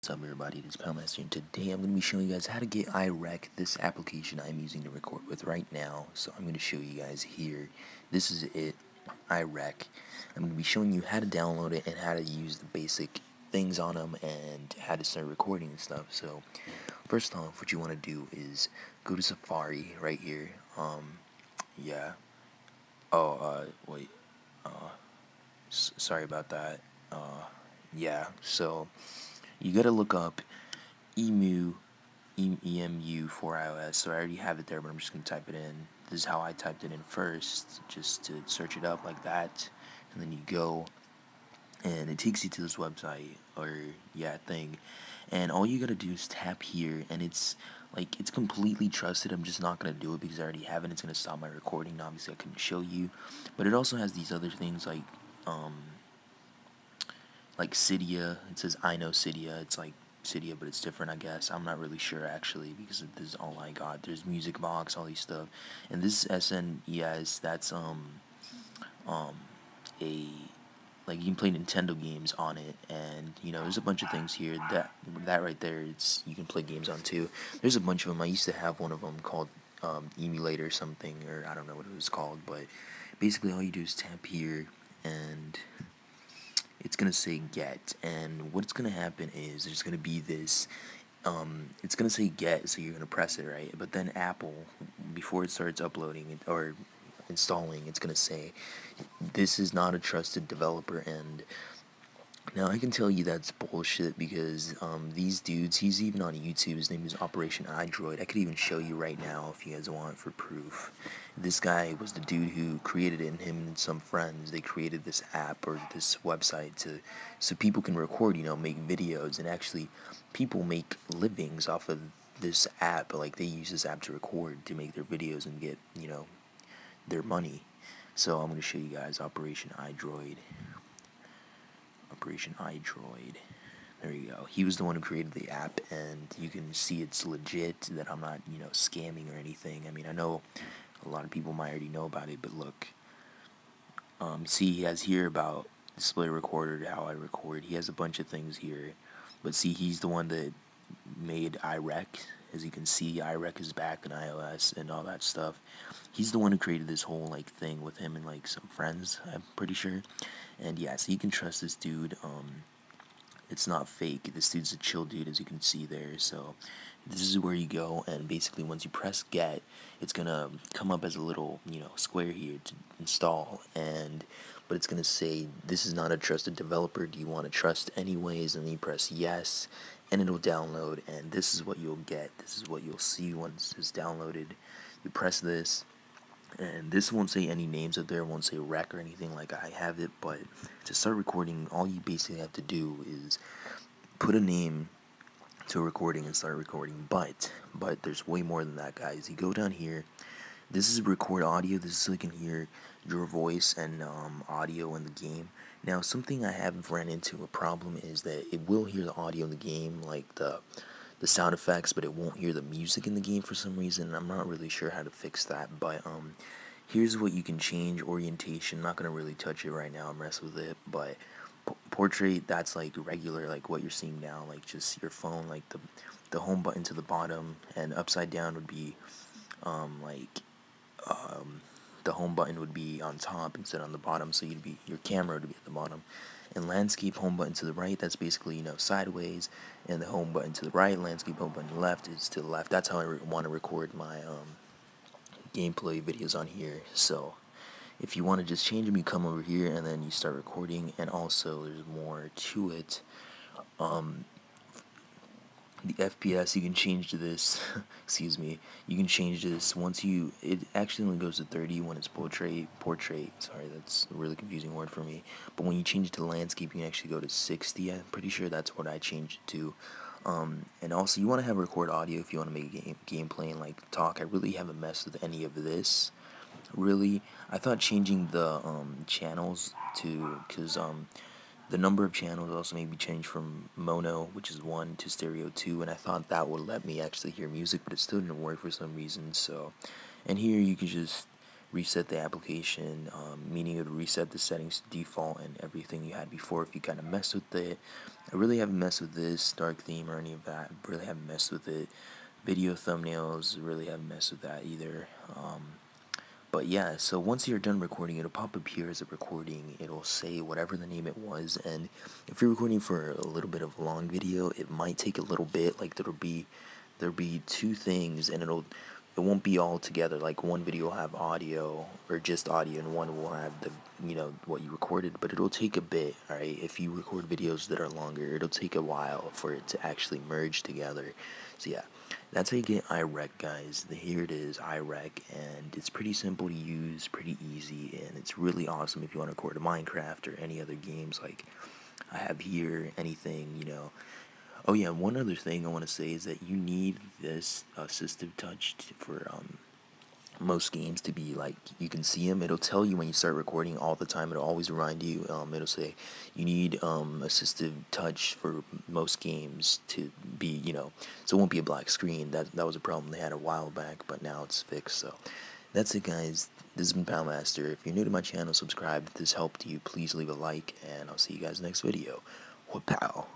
What's up everybody, it is Palmaster, and today I'm going to be showing you guys how to get IRec, this application I'm using to record with right now. So I'm going to show you guys here. This is it, IRec. I'm going to be showing you how to download it and how to use the basic things on them and how to start recording and stuff. So first off, what you want to do is go to Safari right here. Yeah. Wait. Sorry about that. Yeah, so you gotta look up EMU for iOS. So I already have it there, but I'm just gonna type it in. This is how I typed it in first, just to search it up like that, and then you go, and it takes you to this website or thing, and all you gotta do is tap here, and it's completely trusted. I'm just not gonna do it because I already have it. It's gonna stop my recording. Obviously, I couldn't show you, but it also has these other things like Cydia. It says I know Cydia. It's like Cydia, but it's different, I guess. I'm not really sure actually because this is all I got. There's Music Box, all these stuff, and this SNES. That's a like you can play Nintendo games on it, and there's a bunch of things here. That right there, it's you can play games on too. There's a bunch of them. I used to have one of them called Emulator something, or I don't know what it was called, but basically all you do is tap here and it's gonna say get, and what's gonna happen is there's gonna be this it's gonna say get, so you're gonna press it, right? But then Apple, before it starts uploading it or installing, it's gonna say this is not a trusted developer. And now I can tell you that's bullshit because these dudes, he's even on YouTube, his name is Operation iDroid. I could even show you right now if you guys want for proof. This guy was the dude who created it, and him and some friends, they created this app or this website so people can record, make videos, and actually people make livings off of this app. Like they use this app to record, to make their videos and get, their money. So I'm going to show you guys Operation iDroid. There you go. He was the one who created the app, and you can see it's legit, that I'm not, scamming or anything. I mean, I know a lot of people might already know about it, but look. See, he has here about display recorder, how I record. He has a bunch of things here. But see, he's the one that made IRec. As you can see, IRec is back in iOS and all that stuff. He's the one who created this whole thing with him and some friends, I'm pretty sure. And yeah, so you can trust this dude. It's not fake. This dude's a chill dude, as you can see there. So this is where you go, and basically once you press get, it's gonna come up as a little square here to install, but it's gonna say this is not a trusted developer. Do you want to trust anyways? And then you press yes, and it'll download, and this is what you'll get. This is what you'll see once it's downloaded. You press this, and this won't say any names up there, won't say rec or anything like I have it, but to start recording, all you basically have to do is put a name to a recording and start recording. But there's way more than that, guys. You go down here, this is record audio. This is so you can hear your voice and audio in the game. Now, something I have ran into a problem is that it will hear the audio in the game, like the sound effects, but it won't hear the music in the game for some reason. I'm not really sure how to fix that, but here's what you can change. Orientation, not gonna really touch it right now and mess with it, but portrait, that's like regular, like what you're seeing now, like just your phone, like the home button to the bottom, and upside down would be the home button would be on top instead on the bottom, so your camera would be at the bottom. And landscape, home button to the right, that's basically sideways, and the home button to the right, landscape home button left is to the left. That's how I want to record my gameplay videos on here. So if you want to just change them, you come over here and then you start recording. And also there's more to it. The FPS, you can change to this excuse me, you can change this once it actually only goes to 30 when it's portrait, sorry, that's a really confusing word for me, but when you change it to landscape, you can actually go to 60. I'm pretty sure that's what I changed it to. And also you want to have record audio if you want to make a gameplay and talk. I really haven't messed with any of this, really. I thought changing the channels to, because the number of channels also maybe changed from mono, which is 1, to stereo 2, and I thought that would let me actually hear music, but it still didn't work for some reason. So, and here you can just reset the application, meaning it would reset the settings to default and everything you had before if you kind of mess with it. I really haven't messed with this dark theme or any of that. Really haven't messed with it. Video thumbnails, really haven't messed with that either. But yeah, so once you're done recording, it'll pop up here as a recording. It'll say whatever the name it was, and if you're recording for a little bit of a long video, it might take a little bit. Like there'll be two things, and it won't be all together. Like one video will have audio or just audio, and one will have the what you recorded. But it'll take a bit. All right, if you record videos that are longer, it'll take a while for it to actually merge together. So yeah, that's how you get IRec, guys. Here it is, IRec, and it's pretty simple to use, pretty easy, and it's really awesome if you want to record a Minecraft or any other games like I have here, anything. Oh yeah, one other thing I want to say is that you need this assistive touch for most games to be like, you can see them. It'll tell you when you start recording all the time. It'll always remind you. It'll say you need assistive touch for most games to be, so it won't be a black screen. That was a problem they had a while back, but now it's fixed. So that's it, guys. This has been Powmaster. If you're new to my channel, subscribe. If this helped you, please leave a like, and I'll see you guys next video. What pow?